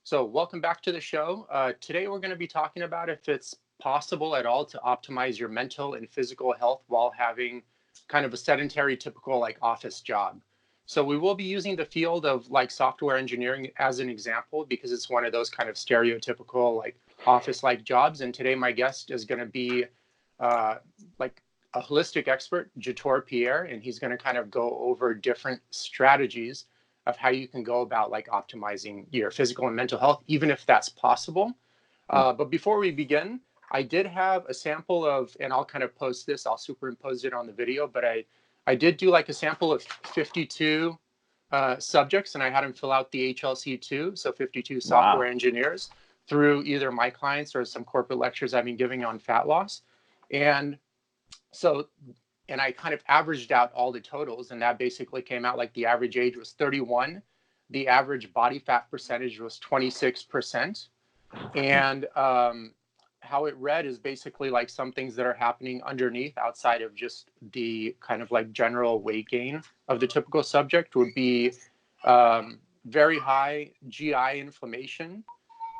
So, welcome back to the show. Today, we're going to be talking about if it's possible at all to optimize your mental and physical health while having kind of a sedentary, typical like office job. So, we will be using the field of like software engineering as an example because it's one of those kind of stereotypical like office like jobs. And today, my guest is going to be uh, like a holistic expert, Jator Pierre, and he's going to kind of go over different strategies of how you can go about like optimizing your physical and mental health, even if that's possible. But before we begin, I did have a sample of, and I'll kind of post this, I'll superimpose it on the video, but I did do like a sample of 52 subjects, and I had them fill out the HLC2, so 52 software Wow. engineers through either my clients or some corporate lectures I've been giving on fat loss. And so and I kind of averaged out all the totals, and that basically came out like the average age was 31, the average body fat percentage was 26%, and how it read is basically like some things that are happening underneath outside of just the kind of like general weight gain of the typical subject would be very high GI inflammation,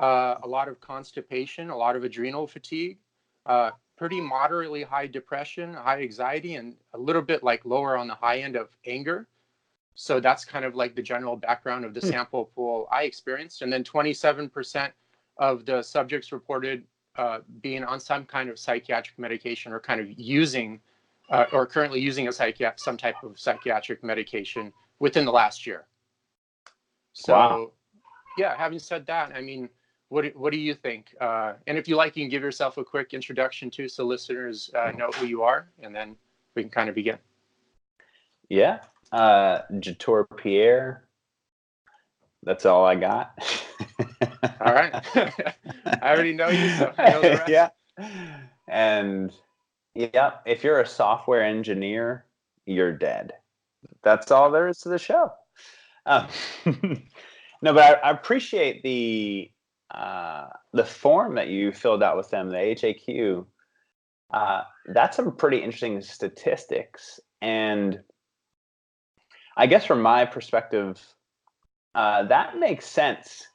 a lot of constipation, a lot of adrenal fatigue, uh, pretty moderately high depression, high anxiety, and a little bit like lower on the high end of anger. So that's kind of like the general background of the sample pool I experienced. And then 27% of the subjects reported being on some kind of psychiatric medication or kind of using or currently using some type of psychiatric medication within the last year. Wow. So yeah, having said that, I mean, what do you think? And if you like, you can give yourself a quick introduction too, so listeners know who you are, and then we can kind of begin. Yeah. Jator Pierre. That's all I got. All right. I already know you, so I know the rest. Yeah. And yeah, if you're a software engineer, you're dead. That's all there is to the show. Um, no, but I appreciate the form that you filled out with them, the HAQ. That's some pretty interesting statistics. And I guess from my perspective, that makes sense.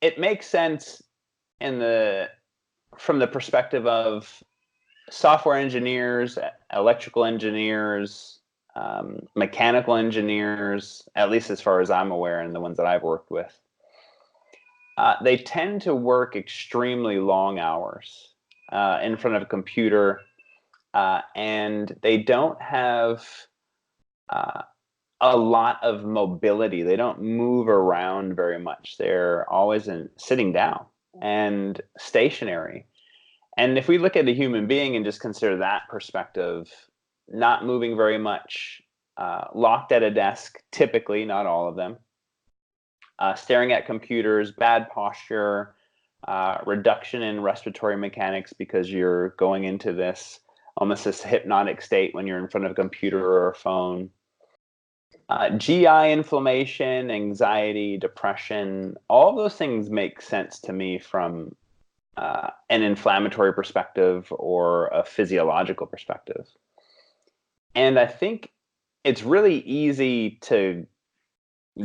It makes sense from the perspective of software engineers, electrical engineers, mechanical engineers, at least as far as I'm aware, and the ones that I've worked with. They tend to work extremely long hours in front of a computer, and they don't have a lot of mobility. They don't move around very much. They're always sitting down and stationary. And if we look at a human being and just consider that perspective, not moving very much, locked at a desk, typically, not all of them, staring at computers, bad posture, reduction in respiratory mechanics because you're going into this almost this hypnotic state when you're in front of a computer or a phone. GI inflammation, anxiety, depression, all of those things make sense to me from an inflammatory perspective or a physiological perspective. And I think it's really easy to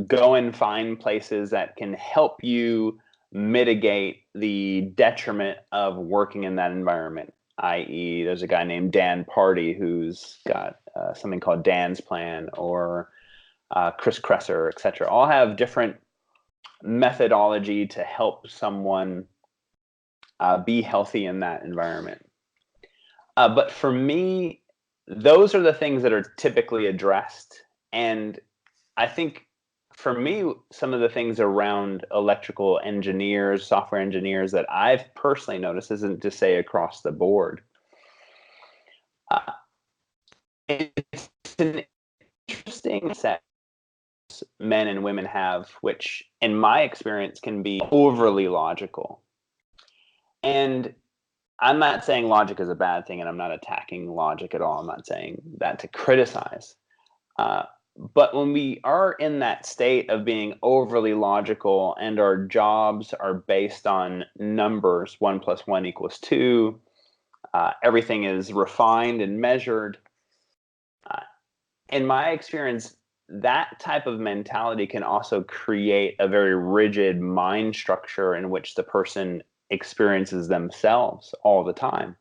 go and find places that can help you mitigate the detriment of working in that environment, i.e., there's a guy named Dan Party who's got something called Dan's Plan, or Chris Kresser, et cetera, all have different methodology to help someone be healthy in that environment. But for me, those are the things that are typically addressed. And I think for me, some of the things around electrical engineers, software engineers that I've personally noticed, isn't to say across the board, it's an interesting set men and women have, which in my experience can be overly logical. And I'm not saying logic is a bad thing, and I'm not attacking logic at all. I'm not saying that to criticize. But when we are in that state of being overly logical and our jobs are based on numbers, 1 + 1 = 2, everything is refined and measured. In my experience, that type of mentality can also create a very rigid mind structure in which the person experiences themselves all the time.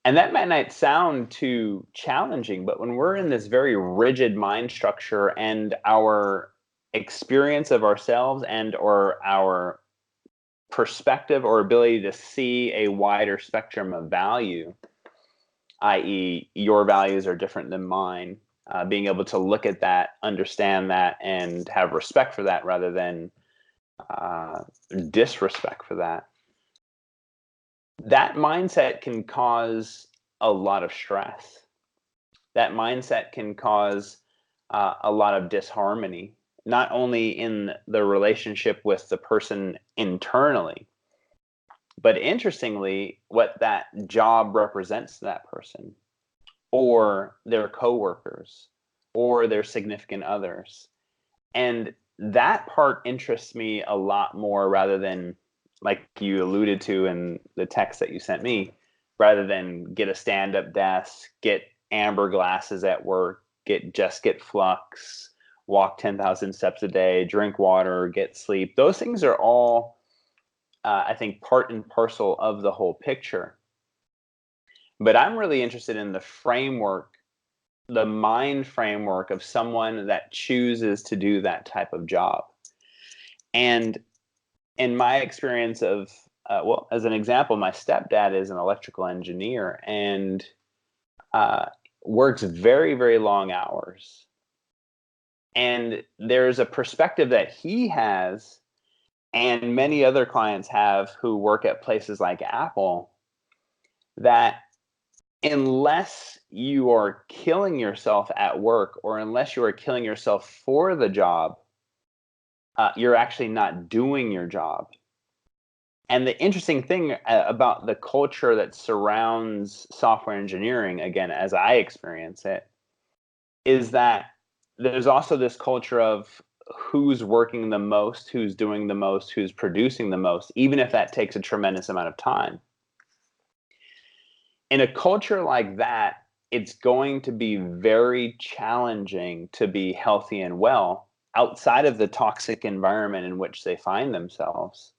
And that might not sound too challenging, but when we're in this very rigid mind structure and our experience of ourselves and or our perspective or ability to see a wider spectrum of value, i.e., your values are different than mine, being able to look at that, understand that, and have respect for that rather than disrespect for that, that mindset can cause a lot of stress. That mindset can cause a lot of disharmony, not only in the relationship with the person internally, but interestingly, what that job represents to that person, or their coworkers, or their significant others. And that part interests me a lot more rather than, like you alluded to in the text that you sent me, rather than get a stand-up desk, get amber glasses at work, get flux, walk 10,000 steps a day, drink water, get sleep. Those things are all, I think, part and parcel of the whole picture. But I'm really interested in the framework, the mind framework of someone that chooses to do that type of job. And in my experience of, well, as an example, my stepdad is an electrical engineer and works very, very long hours. And there's a perspective that he has and many other clients have who work at places like Apple, that unless you are killing yourself at work or unless you are killing yourself for the job, you're actually not doing your job. And the interesting thing about the culture that surrounds software engineering, again, as I experience it, is that there's also this culture of who's working the most, who's doing the most, who's producing the most, even if that takes a tremendous amount of time. In a culture like that, it's going to be very challenging to be healthy and well outside of the toxic environment in which they find themselves.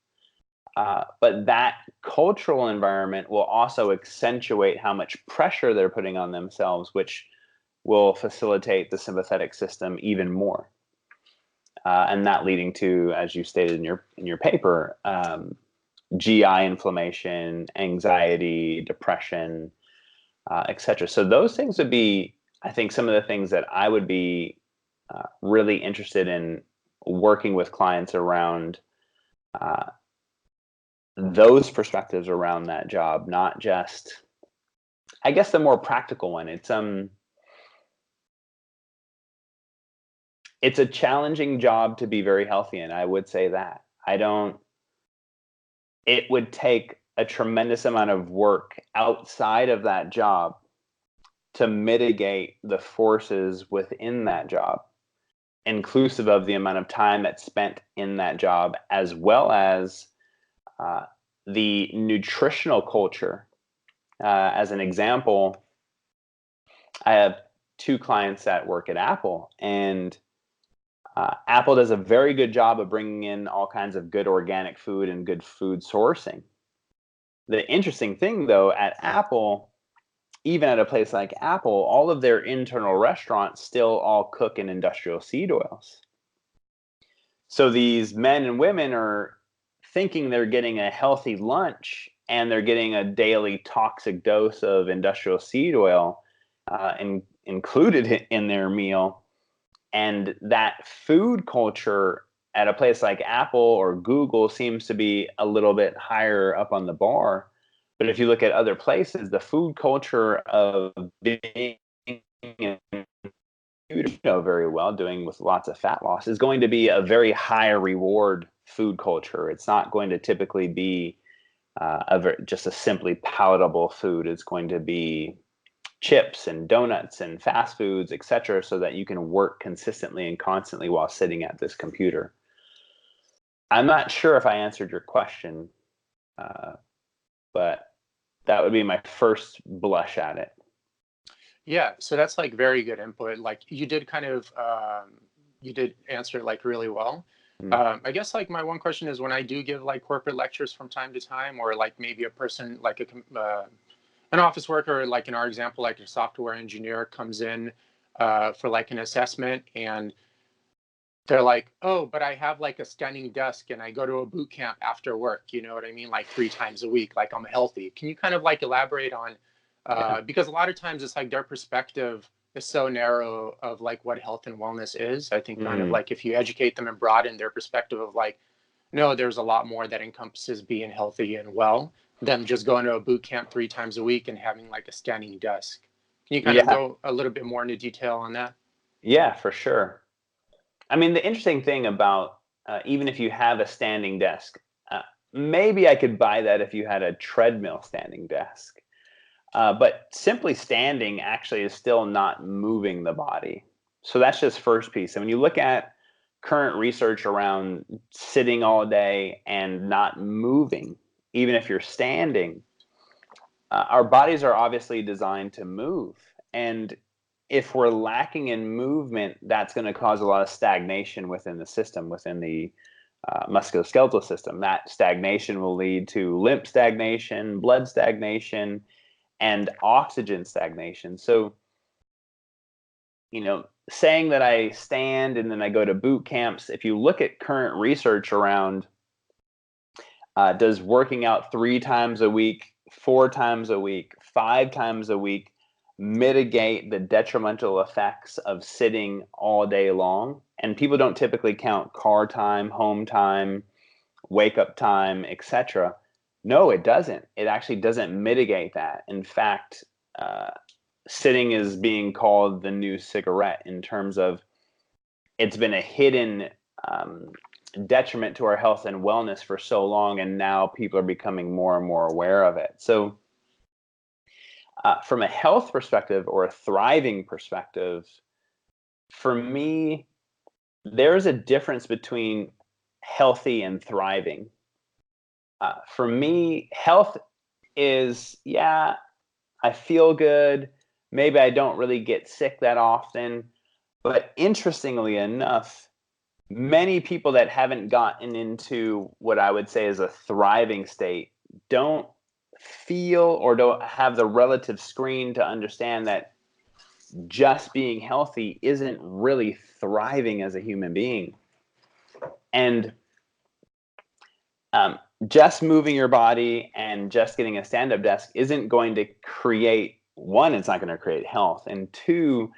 But that cultural environment will also accentuate how much pressure they're putting on themselves, which will facilitate the sympathetic system even more. And that leading to, as you stated in your paper, GI inflammation, anxiety, depression, etc. So those things would be, I think, some of the things that I would be really interested in working with clients around, those perspectives around that job, not just, I guess, the more practical one. It's a challenging job to be very healthy in. I would say that. It would take a tremendous amount of work outside of that job to mitigate the forces within that job, inclusive of the amount of time that's spent in that job, as well as the nutritional culture. As an example, I have two clients that work at Apple, and Apple does a very good job of bringing in all kinds of good organic food and good food sourcing. The interesting thing, though, at Apple, even at a place like Apple, all of their internal restaurants still all cook in industrial seed oils. So these men and women are thinking they're getting a healthy lunch and they're getting a daily toxic dose of industrial seed oil included in their meal. And that food culture at a place like Apple or Google seems to be a little bit higher up on the bar. But if you look at other places, the food culture of being, you know very well, doing with lots of fat loss is going to be a very high reward food culture. It's not going to typically be just a simply palatable food. It's going to be chips and donuts and fast foods, etc., so that you can work consistently and constantly while sitting at this computer. I'm not sure if I answered your question, but that would be my first blush at it. Yeah, so that's like very good input. Like you did kind of you did answer it like really well. Mm. I guess like my one question is when I do give like corporate lectures from time to time, or like maybe a person like an office worker, like in our example, like a software engineer comes in for like an assessment, and they're like, oh, but I have like a standing desk and I go to a boot camp after work. You know what I mean? Like 3 times a week, like I'm healthy. Can you kind of like elaborate on, Yeah. because a lot of times it's like their perspective is so narrow of like what health and wellness is. I think kind of Mm. like if you educate them and broaden their perspective of like, no, there's a lot more that encompasses being healthy and well than just going to a boot camp 3 times a week and having like a standing desk. Can you kind of Yeah. go a little bit more into detail on that? Yeah, for sure. I mean, the interesting thing about even if you have a standing desk, maybe I could buy that if you had a treadmill standing desk. But simply standing actually is still not moving the body. So that's just first piece. And when you look at current research around sitting all day and not moving, even if you're standing, our bodies are obviously designed to move. And if we're lacking in movement, that's going to cause a lot of stagnation within the system, within the musculoskeletal system. That stagnation will lead to lymph stagnation, blood stagnation, and oxygen stagnation. So, saying that I stand and then I go to boot camps, if you look at current research around does working out 3 times a week, 4 times a week, 5 times a week mitigate the detrimental effects of sitting all day long? And people don't typically count car time, home time, wake up time, etc. No, it doesn't. It actually doesn't mitigate that. In fact, uh, sitting is being called the new cigarette in terms of it's been a hidden detriment to our health and wellness for so long, and now people are becoming more and more aware of it. So, from a health perspective or a thriving perspective, for me, there's a difference between healthy and thriving. For me, health is, yeah, I feel good. Maybe I don't really get sick that often. But interestingly enough, many people that haven't gotten into what I would say is a thriving state don't feel or don't have the relative screen to understand that just being healthy isn't really thriving as a human being. And just moving your body and just getting a stand-up desk isn't going to create, one, it's not going to create health, and two,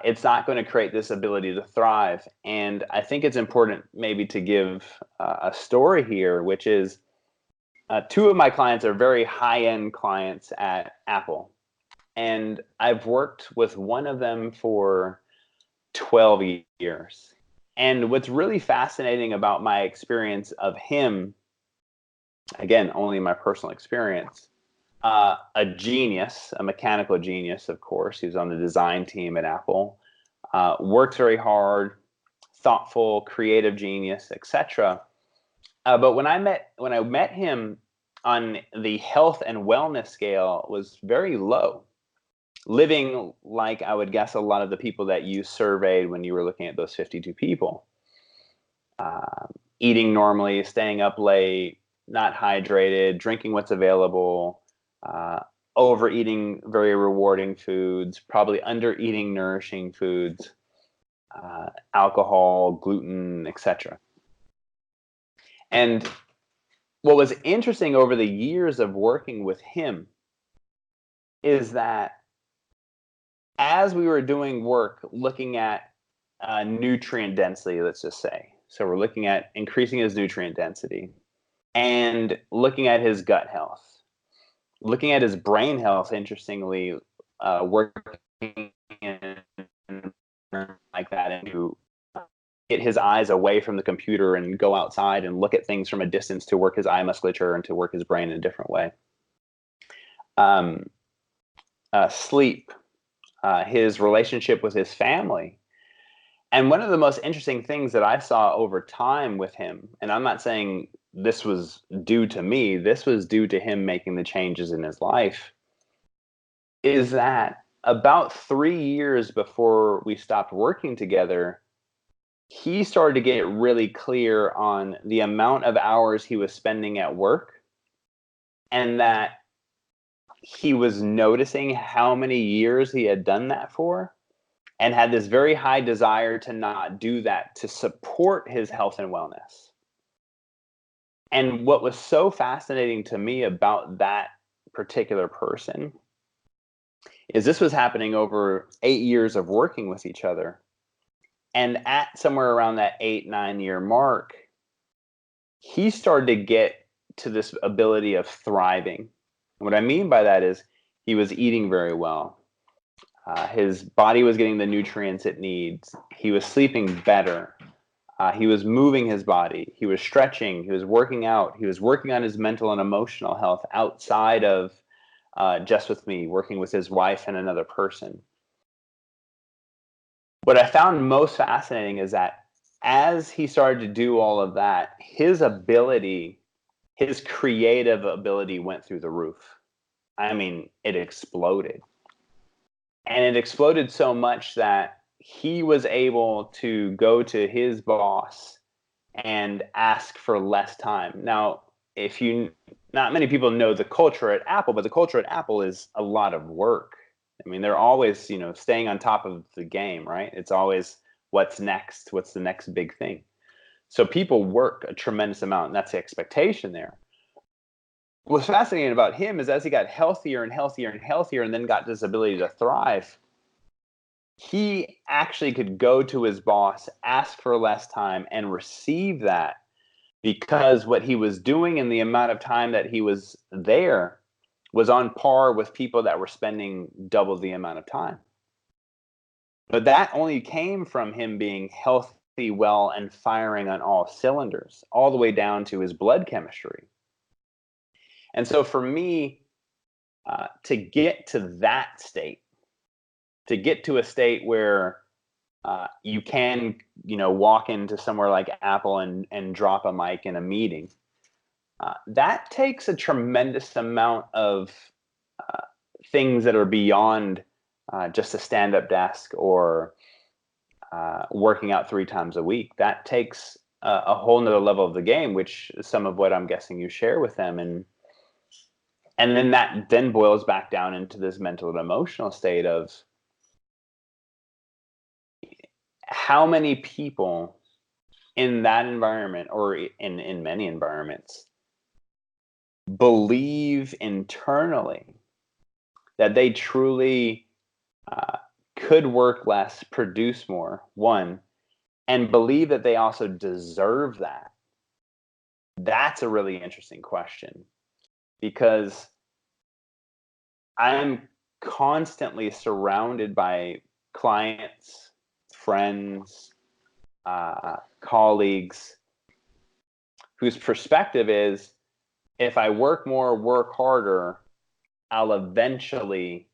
it's not going to create this ability to thrive. And I think it's important maybe to give a story here, which is two of my clients are very high-end clients at Apple. And I've worked with one of them for 12 years. And what's really fascinating about my experience of him, again, only my personal experience, a genius, a mechanical genius, of course. He was on the design team at Apple. Works very hard, thoughtful, creative genius, etc. But when I met him on the health and wellness scale was very low, living like I would guess a lot of the people that you surveyed when you were looking at those 52 people. Uh, Eating normally, staying up late, not hydrated, drinking what's available, uh, overeating very rewarding foods, probably under eating nourishing foods, alcohol, gluten, etc. And what was interesting over the years of working with him is that as we were doing work looking at nutrient density, let's just say, so we're looking at increasing his nutrient density and looking at his gut health, looking at his brain health, interestingly, working in like that and to get his eyes away from the computer and go outside and look at things from a distance to work his eye musculature and to work his brain in a different way. Um, Sleep, his relationship with his family. And one of the most interesting things that I saw over time with him, and I'm not saying this was due to me, this was due to him making the changes in his life, is that about 3 years before we stopped working together, he started to get really clear on the amount of hours he was spending at work, and that he was noticing how many years he had done that for, and had this very high desire to not do that to support his health and wellness. And what was so fascinating to me about that particular person is this was happening over 8 years of working with each other. And at somewhere around that 8-9 year mark, he started to get to this ability of thriving. And what I mean by that is he was eating very well. His body was getting the nutrients it needs. He was sleeping better. He was moving his body. He was stretching. He was working out. He was working on his mental and emotional health outside of just with me, working with his wife and another person. What I found most fascinating is that as he started to do all of that, his ability, his creative ability went through the roof. I mean, it exploded. And it exploded so much that he was able to go to his boss and ask for less time. Now, not many people know the culture at Apple, but the culture at Apple is a lot of work. I mean, they're always, staying on top of the game, right? It's always what's next, what's the next big thing. So people work a tremendous amount, and that's the expectation there. What's fascinating about him is as he got healthier and healthier and healthier, and then got this ability to thrive, he actually could go to his boss, ask for less time, and receive that, because what he was doing in the amount of time that he was there was on par with people that were spending double the amount of time. But that only came from him being healthy, well, and firing on all cylinders, all the way down to his blood chemistry. And so for me, to get to that state, to get to a state where you can, walk into somewhere like Apple and drop a mic in a meeting, that takes a tremendous amount of things that are beyond just a stand-up desk or working out 3 times a week. That takes a whole nother level of the game, which is some of what I'm guessing you share with them. And then that then boils back down into this mental and emotional state of how many people in that environment, or in many environments, believe internally that they truly could work less, produce more, one, and believe that they also deserve that. That's a really interesting question, because I'm constantly surrounded by clients, friends, colleagues whose perspective is, if I work more, work harder, I'll eventually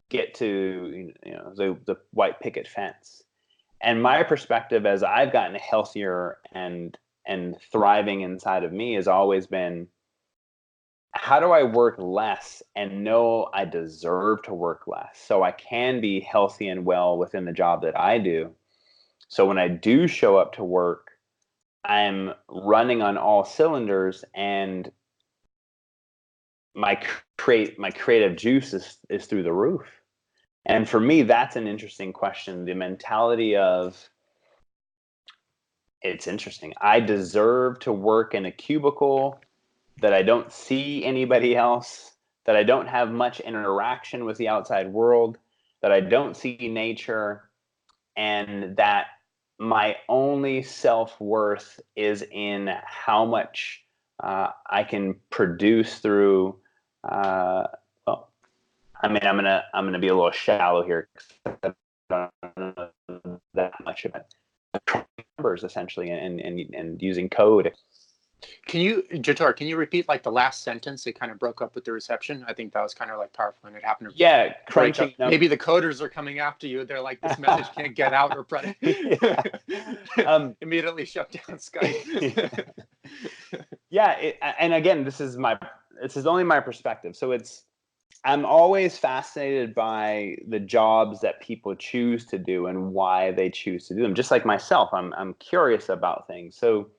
get to the white picket fence. And my perspective, as I've gotten healthier and thriving inside of me, has always been, how do I work less and know I deserve to work less so I can be healthy and well within the job that I do? So when I do show up to work, I'm running on all cylinders, and my creative juice is through the roof. And for me, that's an interesting question. The mentality of, it's interesting, I deserve to work in a cubicle, that I don't see anybody else, that I don't have much interaction with the outside world, that I don't see nature, and that my only self-worth is in how much I can produce through. Well, I mean, I'm gonna be a little shallow here, because I don't know that much of it. Numbers, essentially, and using code. Jator, can you repeat like the last sentence? It kind of broke up with the reception. I think that was kind of like powerful, and it happened to Yeah, crunching. maybe the coders are coming after you. They're like, this message can't get out, or immediately shut down Skype. Yeah, and again, this is only my perspective. So I'm always fascinated by the jobs that people choose to do and why they choose to do them. Just like myself, I'm curious about things. So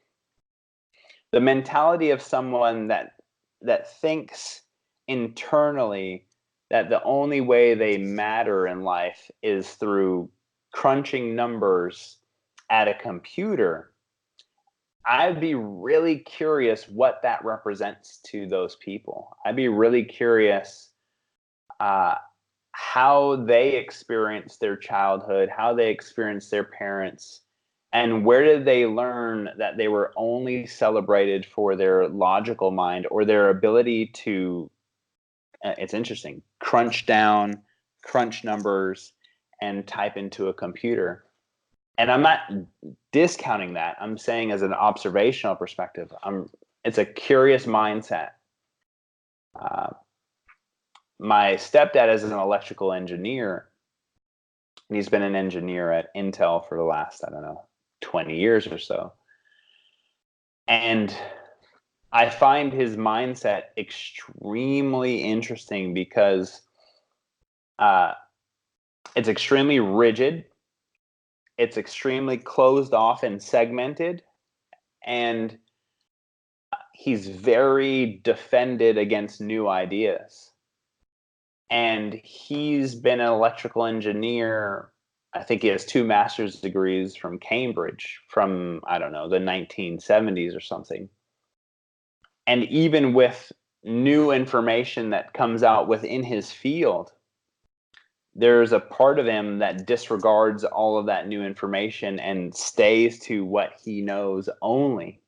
the mentality of someone that thinks internally that the only way they matter in life is through crunching numbers at a computer, I'd be really curious what that represents to those people. I'd be really curious uh, how they experience their childhood, how they experience their parents, and where did they learn that they were only celebrated for their logical mind or their ability to, it's interesting, crunch down, crunch numbers, and type into a computer. And I'm not discounting that. I'm saying as an observational perspective, it's a curious mindset. Uh, my stepdad is an electrical engineer, and he's been an engineer at Intel for the last, I don't know, 20 years or so. And I find his mindset extremely interesting because uh, it's extremely rigid, it's extremely closed off and segmented, and he's very defended against new ideas. And he's been an electrical engineer. I think he has 2 master's degrees from Cambridge from, I don't know, the 1970s or something. And even with new information that comes out within his field, there's a part of him that disregards all of that new information and stays to what he knows only.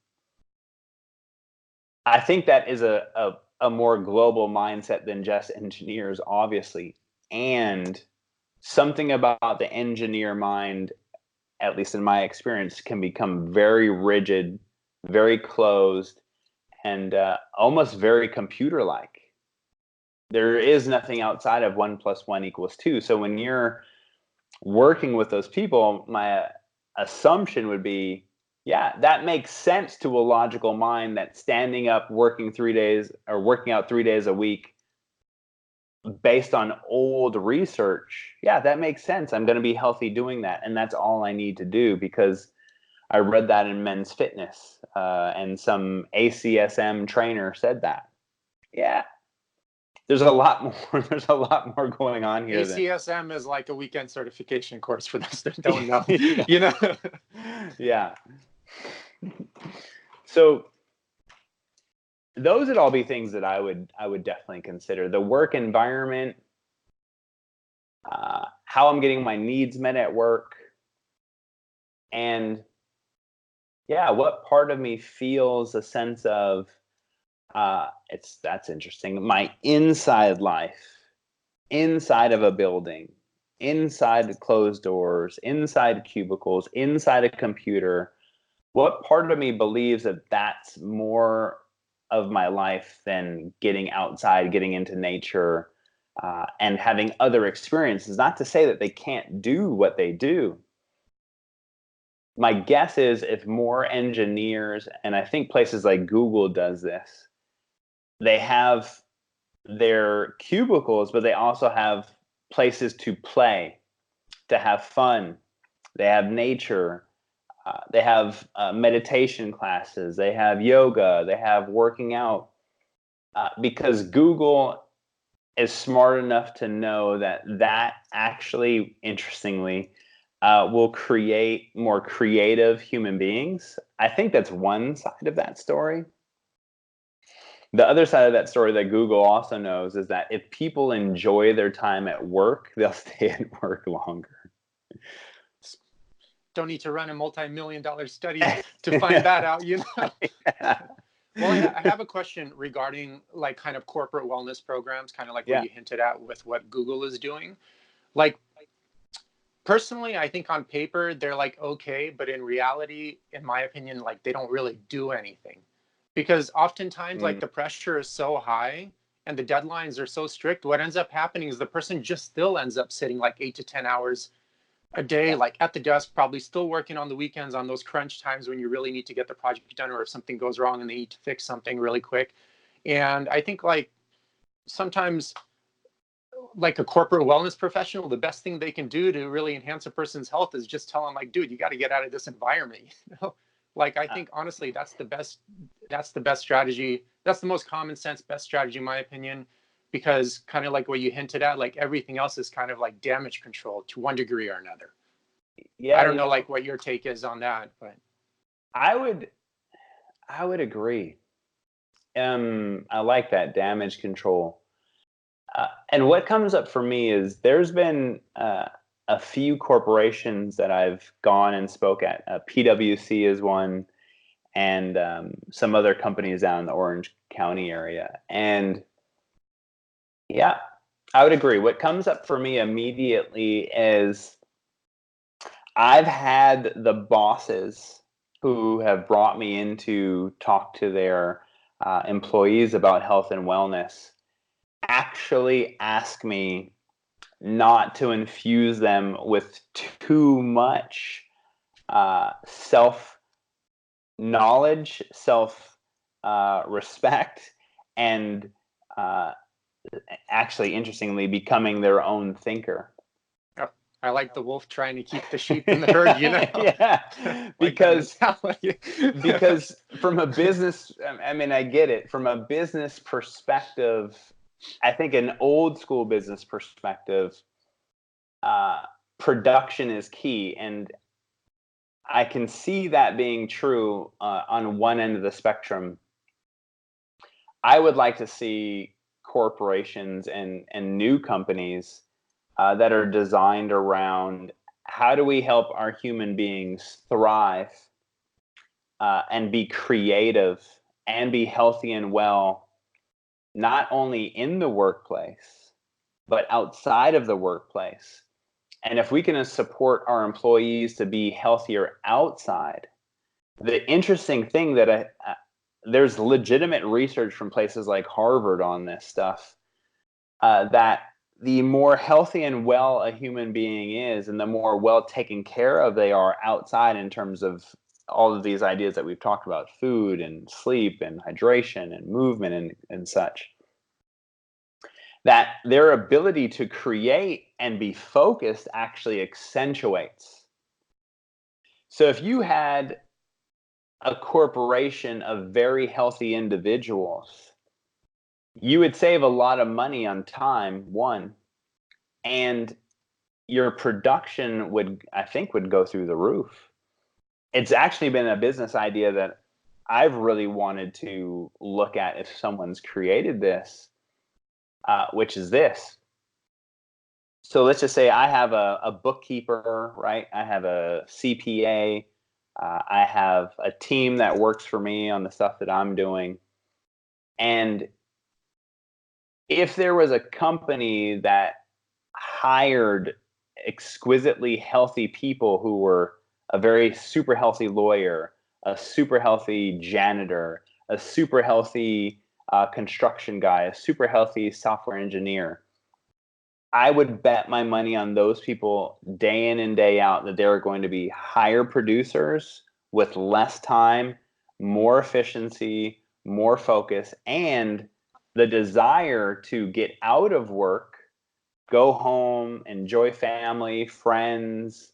I think that is a more global mindset than just engineers, obviously. And something about the engineer mind, at least in my experience, can become very rigid, very closed, and almost very computer-like. There is nothing outside of 1 + 1 = 2. So when you're working with those people, my assumption would be, yeah, that makes sense to a logical mind that standing up, working 3 days or working out 3 days a week based on old research, yeah, that makes sense. I'm going to be healthy doing that. And that's all I need to do because I read that in Men's Fitness and some ACSM trainer said that. Yeah, there's a lot more. There's a lot more going on here than ACSM is like a weekend certification course for those that don't know, yeah. you know? Yeah. So those would all be things that I would definitely consider. The work environment, how I'm getting my needs met at work, and yeah, what part of me feels a sense of that's interesting. My inside life, inside of a building, inside closed doors, inside cubicles, inside a computer. What part of me believes that that's more of my life than getting outside, getting into nature, and having other experiences? Not to say that they can't do what they do. My guess is if more engineers, and I think places like Google does this, they have their cubicles, but they also have places to play, to have fun. They have nature. They have meditation classes. They have yoga. They have working out. Because Google is smart enough to know that that actually, interestingly, will create more creative human beings. I think that's one side of that story. The other side of that story that Google also knows is that if people enjoy their time at work, they'll stay at work longer. Don't need to run a multi-million-dollar study to find that out, you know? Yeah. Well, I have a question regarding like kind of corporate wellness programs, kind of like what Yeah. you hinted at with what Google is doing. Like personally, I think on paper they're like okay, but in reality, in my opinion, like they don't really do anything. Because oftentimes like Mm. the pressure is so high and the deadlines are so strict, what ends up happening is the person just still ends up sitting like 8 to 10 hours a day, like at the desk, probably still working on the weekends on those crunch times when you really need to get the project done, or if something goes wrong and they need to fix something really quick. And I think like sometimes like a corporate wellness professional, the best thing they can do to really enhance a person's health is just tell them like, dude, you got to get out of this environment. Like, I think honestly, that's the best strategy. That's the most common sense, best strategy, in my opinion, because kind of like what you hinted at, like everything else is kind of like damage control to one degree or another. Yeah, I don't know like what your take is on that, but I would agree. I like that damage control. And what comes up for me is there's been a few corporations that I've gone and spoke at. PwC is one, and some other companies down in the Orange County area. And yeah, I would agree. What comes up for me immediately is I've had the bosses who have brought me in to talk to their employees about health and wellness actually ask me not to infuse them with too much self knowledge, self respect, and actually, interestingly, becoming their own thinker. oh, I like the wolf trying to keep the sheep in the herd, you know? Yeah, because from a business, I mean, I get it. From a business perspective, I think an old school business perspective, production is key, and I can see that being true on one end of the spectrum. I would like to see corporations and new companies that are designed around how do we help our human beings thrive and be creative and be healthy and well, not only in the workplace, but outside of the workplace. And if we can support our employees to be healthier outside, the interesting thing that there's legitimate research from places like Harvard on this stuff, that the more healthy and well a human being is, and the more well taken care of they are outside in terms of all of these ideas that we've talked about, food and sleep and hydration and movement and such, that their ability to create and be focused actually accentuates. So if you had a corporation of very healthy individuals, you would save a lot of money on time, one, and your production would, I think, would go through the roof. It's actually been a business idea that I've really wanted to look at if someone's created this, which is this. So let's just say I have a bookkeeper, right? I have a CPA. I have a team that works for me on the stuff that I'm doing. And if there was a company that hired exquisitely healthy people who were a very super healthy lawyer, a super healthy janitor, a super healthy construction guy, a super healthy software engineer, I would bet my money on those people day in and day out that they're going to be higher producers with less time, more efficiency, more focus, and the desire to get out of work, go home, enjoy family, friends,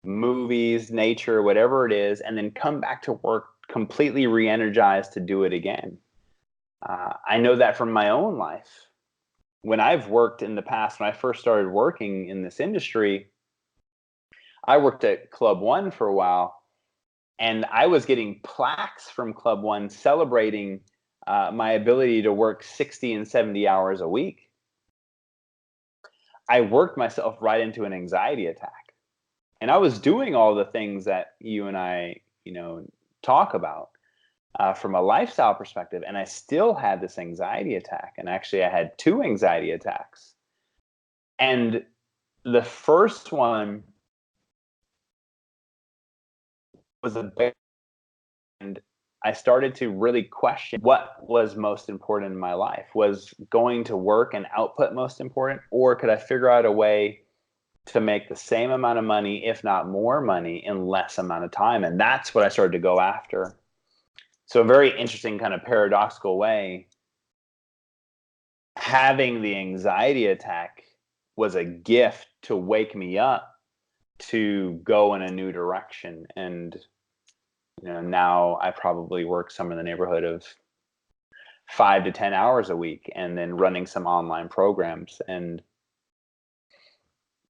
movies, nature, whatever it is, and then come back to work completely re-energized to do it again. I know that from my own life. When I've worked in the past, when I first started working in this industry, I worked at Club One for a while, and I was getting plaques from Club One celebrating my ability to work 60 and 70 hours a week. I worked myself right into an anxiety attack. And I was doing all the things that you and I, talk about from a lifestyle perspective. And I still had this anxiety attack. And actually, I had 2 anxiety attacks. And the first one was and I started to really question what was most important in my life. Was going to work and output most important? Or could I figure out a way to make the same amount of money, if not more money, in less amount of time? And that's what I started to go after. So a very interesting kind of paradoxical way, having the anxiety attack was a gift to wake me up to go in a new direction. And now I probably work somewhere in the neighborhood of 5 to 10 hours a week, and then running some online programs and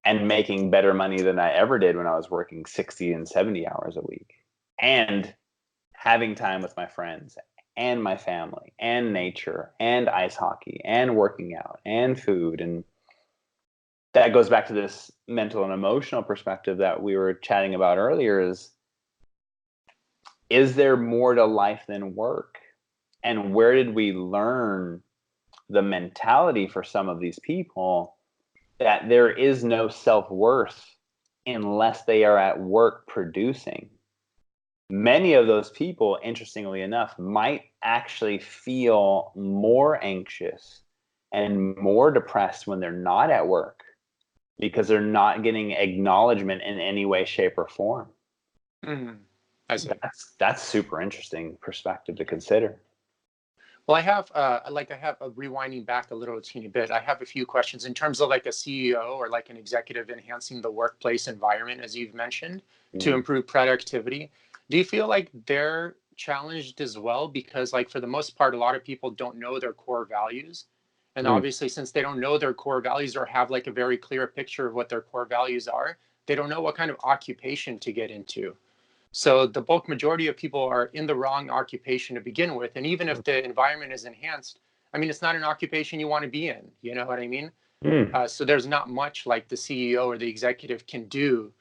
making better money than I ever did when I was working 60 and 70 hours a week, and having time with my friends and my family and nature and ice hockey and working out and food. And that goes back to this mental and emotional perspective that we were chatting about earlier. Is there more to life than work? And where did we learn the mentality for some of these people that there is no self-worth unless they are at work producing? Many of those people, interestingly enough, might actually feel more anxious and more depressed when they're not at work, because they're not getting acknowledgement in any way, shape, or form. Mm-hmm. I see. That's super interesting perspective to consider. Well, I have rewinding back a little teeny bit. I have a few questions in terms of like a CEO or like an executive enhancing the workplace environment, as you've mentioned, to improve productivity. Do you feel like they're challenged as well? Because like for the most part, a lot of people don't know their core values. And obviously, since they don't know their core values or have like a very clear picture of what their core values are, they don't know what kind of occupation to get into. So the bulk majority of people are in the wrong occupation to begin with. And even if the environment is enhanced, I mean, it's not an occupation you want to be in. You know what I mean? So there's not much like the CEO or the executive can do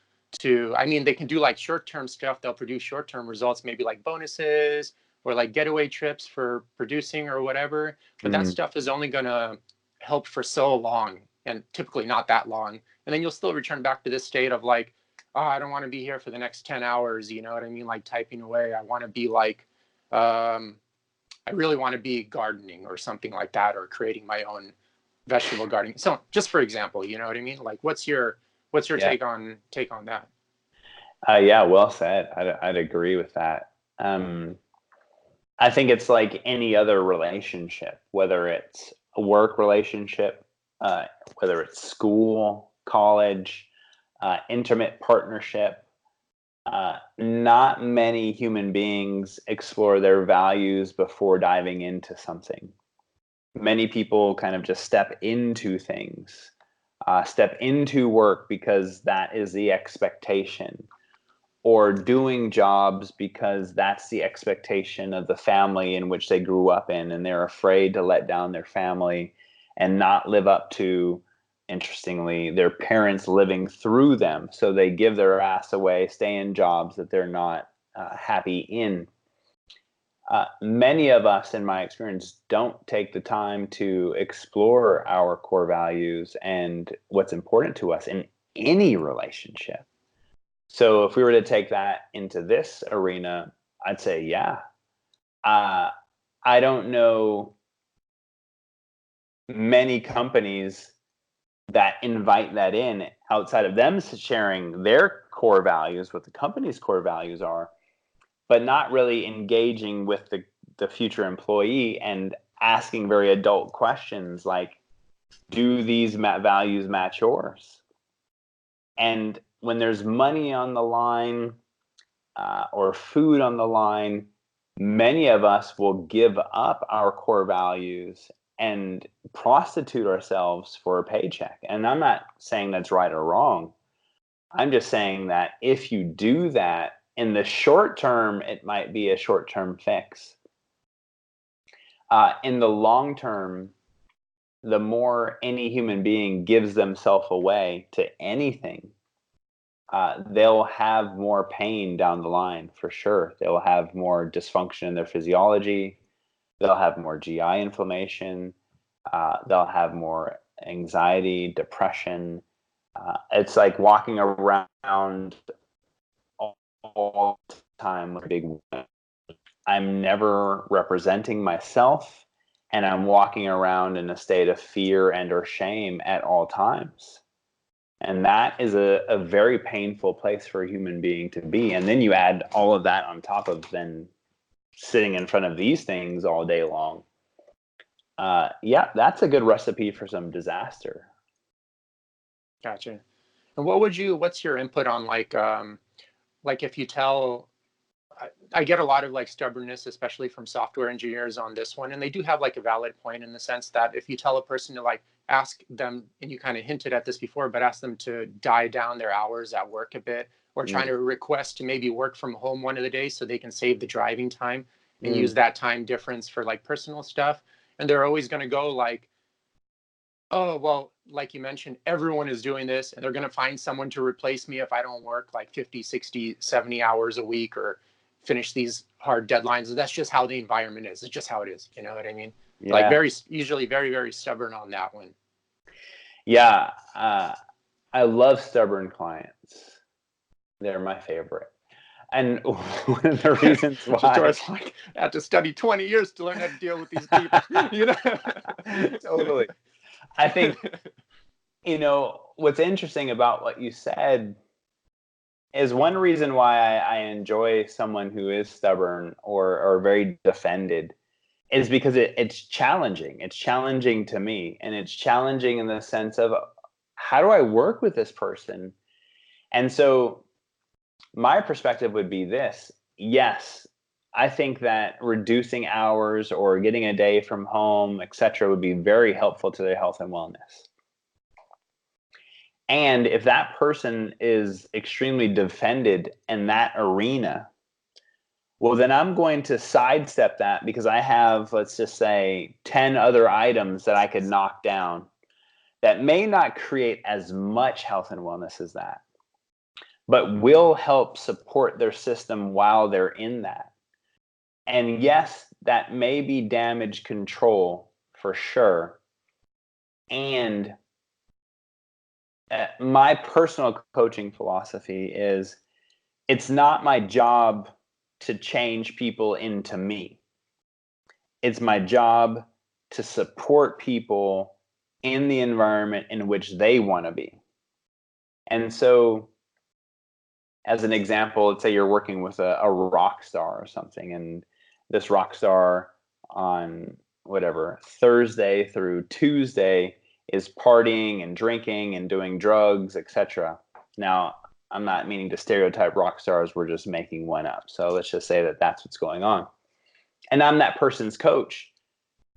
I mean, they can do like short-term stuff. They'll produce short-term results, maybe like bonuses or like getaway trips for producing or whatever. But that stuff is only going to help for so long, and typically not that long. And then you'll still return back to this state of like, oh, I don't want to be here for the next 10 hours. You know what I mean? Like typing away. I want to be like, I really want to be gardening or something like that, or creating my own vegetable gardening. So just for example, you know what I mean? Like what's your Yeah. take on that? Yeah, well said. I'd agree with that. I think it's like any other relationship, whether it's a work relationship, whether it's school, college, intimate partnership. Not many human beings explore their values before diving into something. Many people kind of just step into things, step into work because that is the expectation, or doing jobs because that's the expectation of the family in which they grew up in, and they're afraid to let down their family and not live up to, interestingly, their parents living through them. So they give their ass away, stay in jobs that they're not happy in. Many of us, in my experience, don't take the time to explore our core values and what's important to us in any relationship. So if we were to take that into this arena, I'd say, yeah. I don't know many companies that invite that in outside of them sharing their core values, what the company's core values are, but not really engaging with the future employee and asking very adult questions like, do these values match yours? And when there's money on the line, or food on the line, many of us will give up our core values and prostitute ourselves for a paycheck. And I'm not saying that's right or wrong. I'm just saying that if you do that in the short term, it might be a short term fix. In the long term, the more any human being gives themselves away to anything, they'll have more pain down the line for sure. They'll have more dysfunction in their physiology. They'll have more GI inflammation. They'll have more anxiety, depression. It's like walking around all the time with a big. I'm never representing myself, and I'm walking around in a state of fear and or shame at all times. And that is a very painful place for a human being to be. And then you add all of that on top of then sitting in front of these things all day long. Yeah, that's a good recipe for some disaster. Gotcha. And what's your input on like if you tell, I get a lot of like stubbornness, especially from software engineers on this one. And they do have like a valid point in the sense that if you tell a person to like ask them, and you kind of hinted at this before, but ask them to die down their hours at work a bit, or trying Mm, to request to maybe work from home one of the days so they can save the driving time and use mm, that time difference for like personal stuff. And they're always going to go like, oh, well, like you mentioned, everyone is doing this and they're going to find someone to replace me if I don't work like 50, 60, 70 hours a week or finish these hard deadlines. That's just how the environment is. It's just how it is. You know what I mean? Like yeah, usually very, very stubborn on that one. yeah. I love stubborn clients. They're my favorite. And one of the reasons why, Jator's like, I had to study 20 years to learn how to deal with these people, you know? totally. I think, what's interesting about what you said is one reason why I enjoy someone who is stubborn or very defended is because it's challenging. It's challenging to me. And it's challenging in the sense of, how do I work with this person? And so my perspective would be this. Yes, I think that reducing hours or getting a day from home, etc., would be very helpful to their health and wellness. And if that person is extremely defended in that arena, well, then I'm going to sidestep that because I have, let's just say, 10 other items that I could knock down that may not create as much health and wellness as that, but will help support their system while they're in that. And yes, that may be damage control for sure. And my personal coaching philosophy is it's not my job to change people into me. It's my job to support people in the environment in which they want to be. And so, as an example, let's say you're working with a rock star or something, and this rock star on whatever Thursday through Tuesday is partying and drinking and doing drugs, etc. Now, I'm not meaning to stereotype rock stars, we're just making one up. So let's just say that that's what's going on. And I'm that person's coach.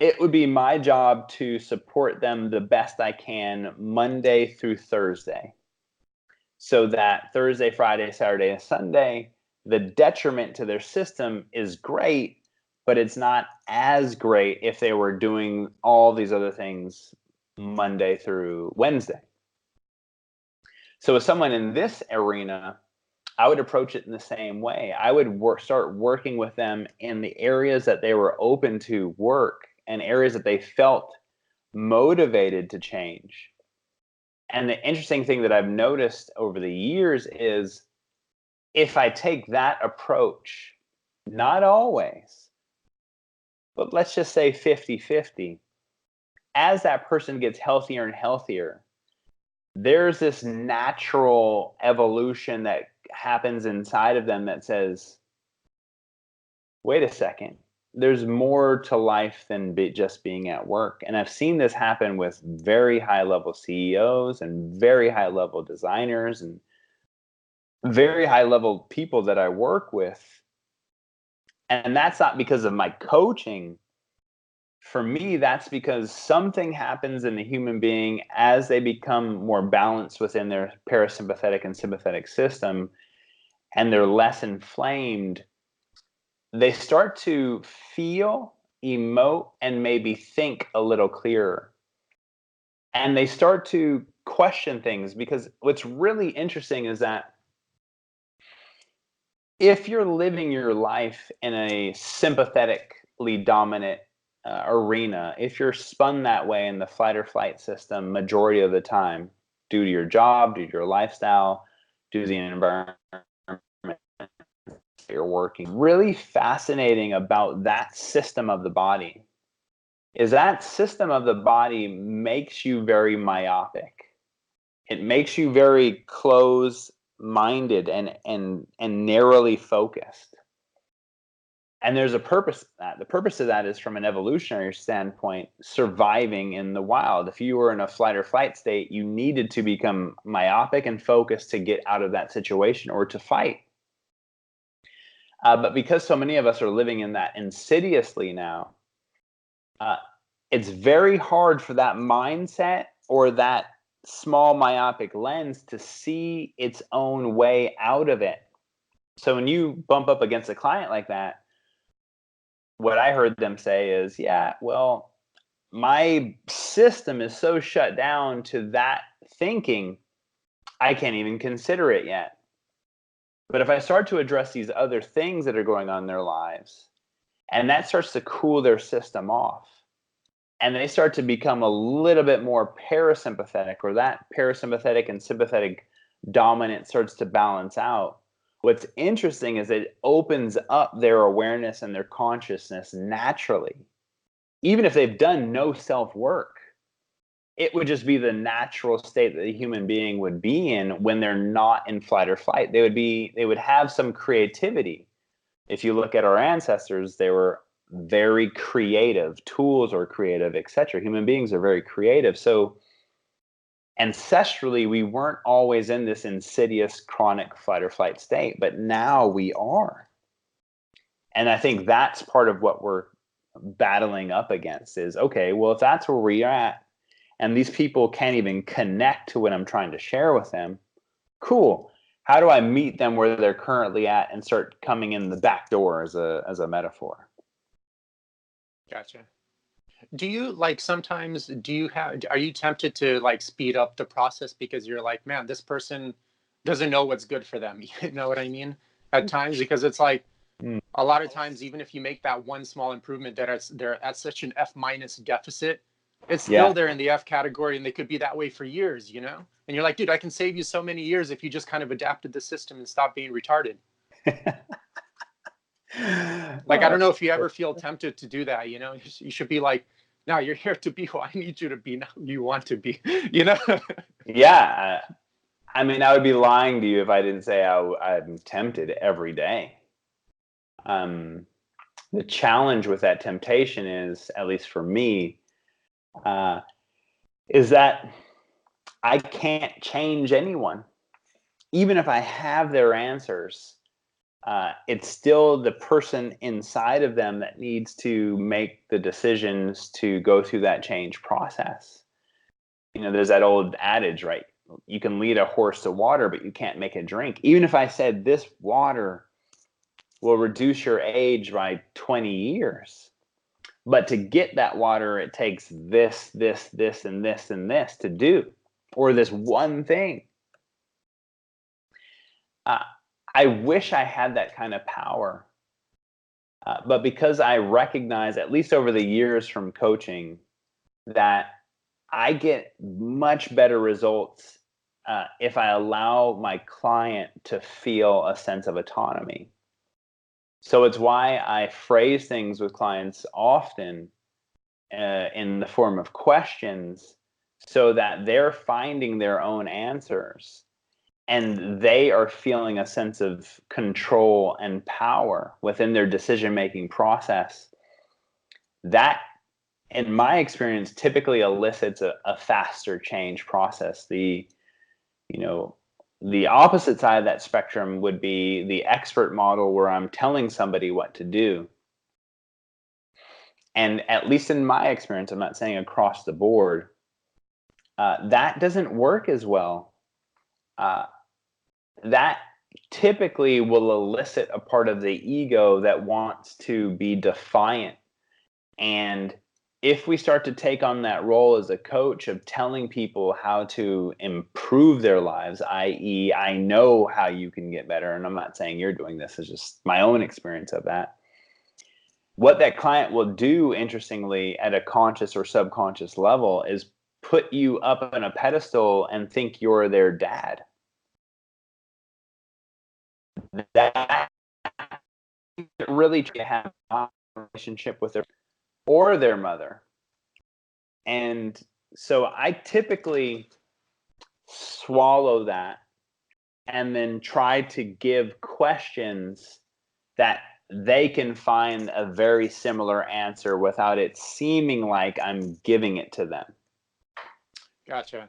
It would be my job to support them the best I can Monday through Thursday, so that Thursday, Friday, Saturday, and Sunday, the detriment to their system is great, but it's not as great if they were doing all these other things Monday through Wednesday. So, as someone in this arena, I would approach it in the same way. I would start working with them in the areas that they were open to work and areas that they felt motivated to change. And the interesting thing that I've noticed over the years is if I take that approach, not always, but let's just say 50-50, as that person gets healthier and healthier, there's this natural evolution that happens inside of them that says, wait a second, there's more to life than just being at work. And I've seen this happen with very high level CEOs and very high level designers and very high level people that I work with. And that's not because of my coaching. For me, that's because something happens in the human being as they become more balanced within their parasympathetic and sympathetic system and they're less inflamed. They start to feel, emote, and maybe think a little clearer. And they start to question things because what's really interesting is that if you're living your life in a sympathetically dominant arena, if you're spun that way in the fight or flight system majority of the time, due to your job, due to your lifestyle, due to the environment you're working, really fascinating about that system of the body is that system of the body makes you very myopic. It makes you very close minded and narrowly focused. And there's a purpose to that. The purpose of that is, from an evolutionary standpoint, surviving in the wild. If you were in a flight or flight state, you needed to become myopic and focused to get out of that situation or to fight. But because so many of us are living in that insidiously now, it's very hard for that mindset or that small myopic lens to see its own way out of it. So when you bump up against a client like that, what I heard them say is, yeah, well, my system is so shut down to that thinking, I can't even consider it yet. But if I start to address these other things that are going on in their lives, and that starts to cool their system off, and they start to become a little bit more parasympathetic, or that parasympathetic and sympathetic dominant starts to balance out, what's interesting is it opens up their awareness and their consciousness naturally. Even if they've done no self-work, it would just be the natural state that a human being would be in when they're not in flight or flight. They would have some creativity. If you look at our ancestors, they were very creative. Tools are creative, etc. Human beings are very creative. So ancestrally, we weren't always in this insidious chronic fight or flight state, but now we are. And I think that's part of what we're battling up against is, okay, well, if that's where we're at and these people can't even connect to what I'm trying to share with them, cool. How do I meet them where they're currently at and start coming in the back door, as a metaphor? Gotcha. Do you like sometimes are you tempted to like speed up the process because you're like, man, this person doesn't know what's good for them. You know what I mean? At times, because it's like a lot of times, even if you make that one small improvement that they're at such an F minus deficit, it's still Yeah. there in the F category, and they could be that way for years, you know? And you're like, dude, I can save you so many years if you just kind of adapted the system and stopped being retarded. Like, I don't know if you ever feel tempted to do that, you know? You should be like, no, you're here to be who I need you to be, not who you want to be, you know? Yeah. I mean, I would be lying to you if I didn't say I'm tempted every day. The challenge with that temptation is, at least for me, is that I can't change anyone. Even if I have their answers, it's still the person inside of them that needs to make the decisions to go through that change process. You know, there's that old adage, right? You can lead a horse to water, but you can't make it drink. Even if I said this water will reduce your age by 20 years, but to get that water, it takes this, this, this, and this, and this to do, or this one thing. I wish I had that kind of power. But because I recognize, at least over the years from coaching, that I get much better results if I allow my client to feel a sense of autonomy. So it's why I phrase things with clients often in the form of questions, so that they're finding their own answers and they are feeling a sense of control and power within their decision-making process. That, in my experience, typically elicits a faster change process. The opposite side of that spectrum would be the expert model, where I'm telling somebody what to do. And at least in my experience, I'm not saying across the board, that doesn't work as well. That typically will elicit a part of the ego that wants to be defiant. And if we start to take on that role as a coach of telling people how to improve their lives, i.e., I know how you can get better, and I'm not saying you're doing this, it's just my own experience of that. What that client will do, interestingly, at a conscious or subconscious level, is put you up on a pedestal and think you're their dad. That really have a relationship with their or their mother. And so I typically swallow that and then try to give questions that they can find a very similar answer without it seeming like I'm giving it to them. Gotcha.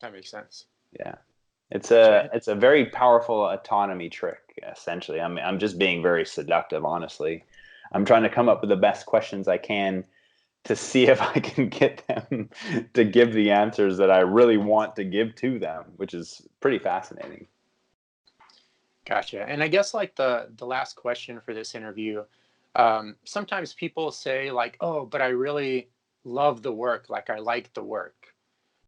That makes sense. Yeah. It's Gotcha. a very powerful autonomy trick, essentially. I'm just being very seductive, honestly. I'm trying to come up with the best questions I can to see if I can get them to give the answers that I really want to give to them, which is pretty fascinating. Gotcha. And I guess like the last question for this interview, sometimes people say like, "Oh, but I really love the work. Like I like the work."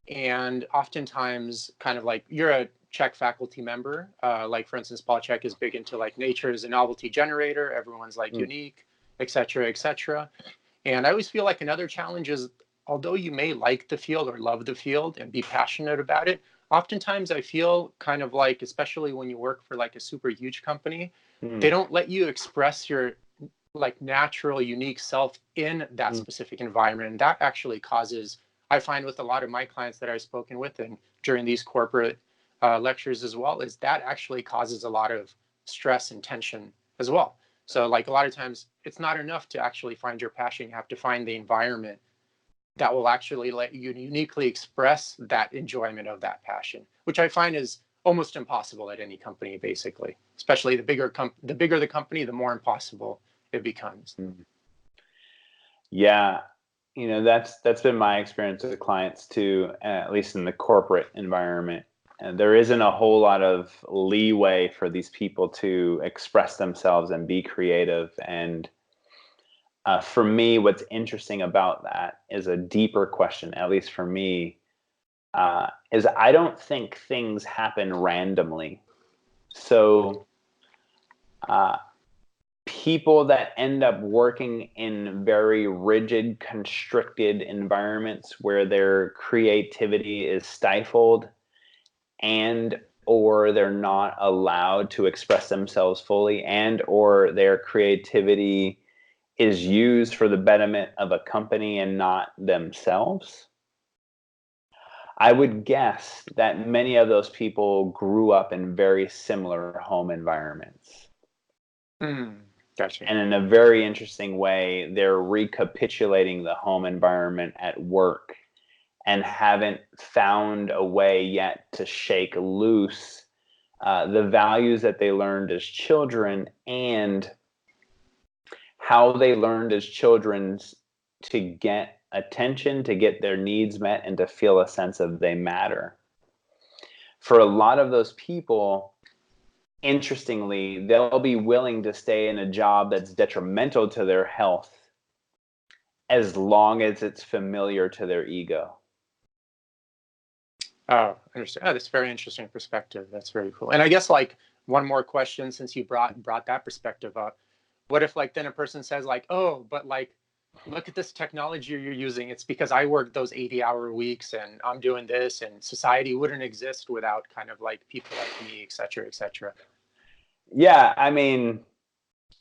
And oftentimes, kind of like you're a Czech faculty member, like for instance, Paul Czech is big into like nature is a novelty generator. Everyone's like Mm. unique, et cetera, et cetera. And I always feel like another challenge is, although you may like the field or love the field and be passionate about it, oftentimes I feel kind of like, especially when you work for like a super huge company, they Mm. don't let you express your like natural, unique self in that Mm. specific environment. And that actually causes, I find with a lot of my clients that I've spoken with and during these corporate lectures as well, is that actually causes a lot of stress and tension as well. So like a lot of times it's not enough to actually find your passion. You have to find the environment that will actually let you uniquely express that enjoyment of that passion, which I find is almost impossible at any company, basically. Especially the bigger the company, the more impossible it becomes. Mm. Yeah, that's been my experience with clients too, at least in the corporate environment. And there isn't a whole lot of leeway for these people to express themselves and be creative. And for me, what's interesting about that is a deeper question, at least for me, is I don't think things happen randomly. So uh, people that end up working in very rigid, constricted environments where their creativity is stifled and or they're not allowed to express themselves fully and or their creativity is used for the betterment of a company and not themselves. I would guess that many of those people grew up in very similar home environments. Mm, gotcha. And in a very interesting way, they're recapitulating the home environment at work and haven't found a way yet to shake loose the values that they learned as children and how they learned as children to get attention, to get their needs met, and to feel a sense of they matter. For a lot of those people, interestingly, they'll be willing to stay in a job that's detrimental to their health as long as it's familiar to their ego. Oh, I understand. Oh, that's a very interesting perspective. That's very cool. And I guess like one more question, since you brought that perspective up, what if like then a person says like, oh, but like look at this technology you're using. It's because I work those 80-hour weeks and I'm doing this and society wouldn't exist without kind of like people like me, et cetera, et cetera. Yeah, I mean,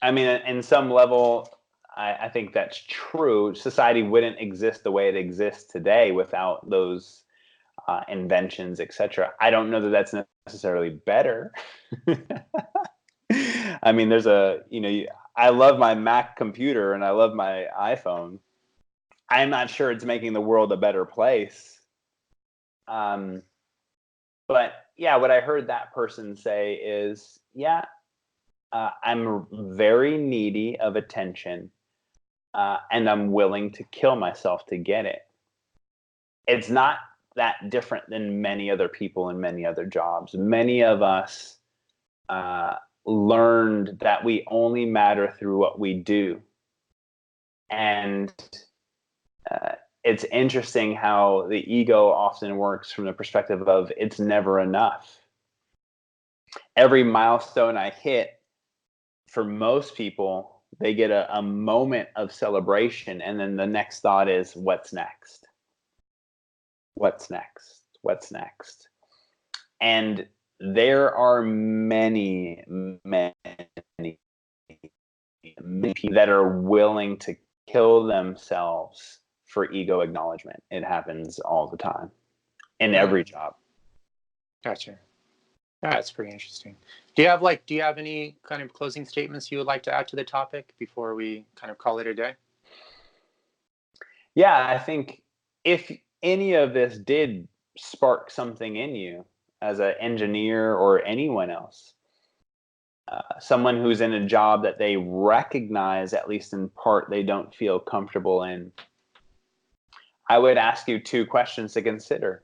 in some level, I think that's true. Society wouldn't exist the way it exists today without those inventions, etc. I don't know that that's necessarily better. I mean, I love my Mac computer and I love my iPhone. I'm not sure it's making the world a better place. Um, but yeah, what I heard that person say is, yeah, I'm very needy of attention, and I'm willing to kill myself to get it. It's not that different than many other people in many other jobs. Many of us uh, learned that we only matter through what we do. And uh, it's interesting how the ego often works from the perspective of it's never enough. Every milestone I hit, for most people, they get a moment of celebration. And then the next thought is, what's next? What's next? What's next? And there are many, many, many people that are willing to kill themselves for ego acknowledgement. It happens all the time in every Mm, job. gotcha. That's pretty interesting. Do you have any kind of closing statements you would like to add to the topic before we kind of call it a day? Yeah, I think if any of this did spark something in you as an engineer or anyone else, someone who's in a job that they recognize, at least in part, they don't feel comfortable in, I would ask you two questions to consider.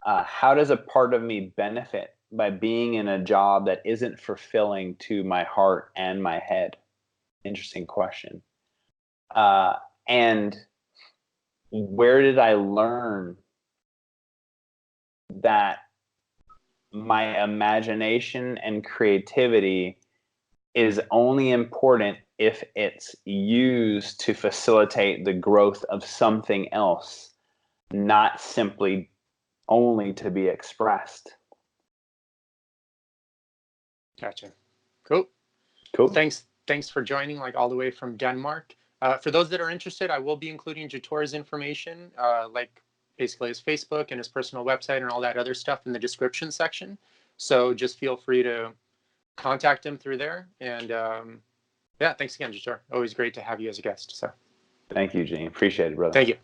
How does a part of me benefit by being in a job that isn't fulfilling to my heart and my head? Interesting question. And where did I learn that my imagination and creativity is only important if it's used to facilitate the growth of something else, not simply only to be expressed? Gotcha. Cool. Well, Cool. thanks for joining, like all the way from Denmark. For those that are interested, I will be including Jator's information, like basically his Facebook and his personal website and all that other stuff in the description section. So just feel free to contact him through there. And yeah, thanks again, Jator. Always great to have you as a guest. So Thank you, Gene. Appreciate it, brother. thank you.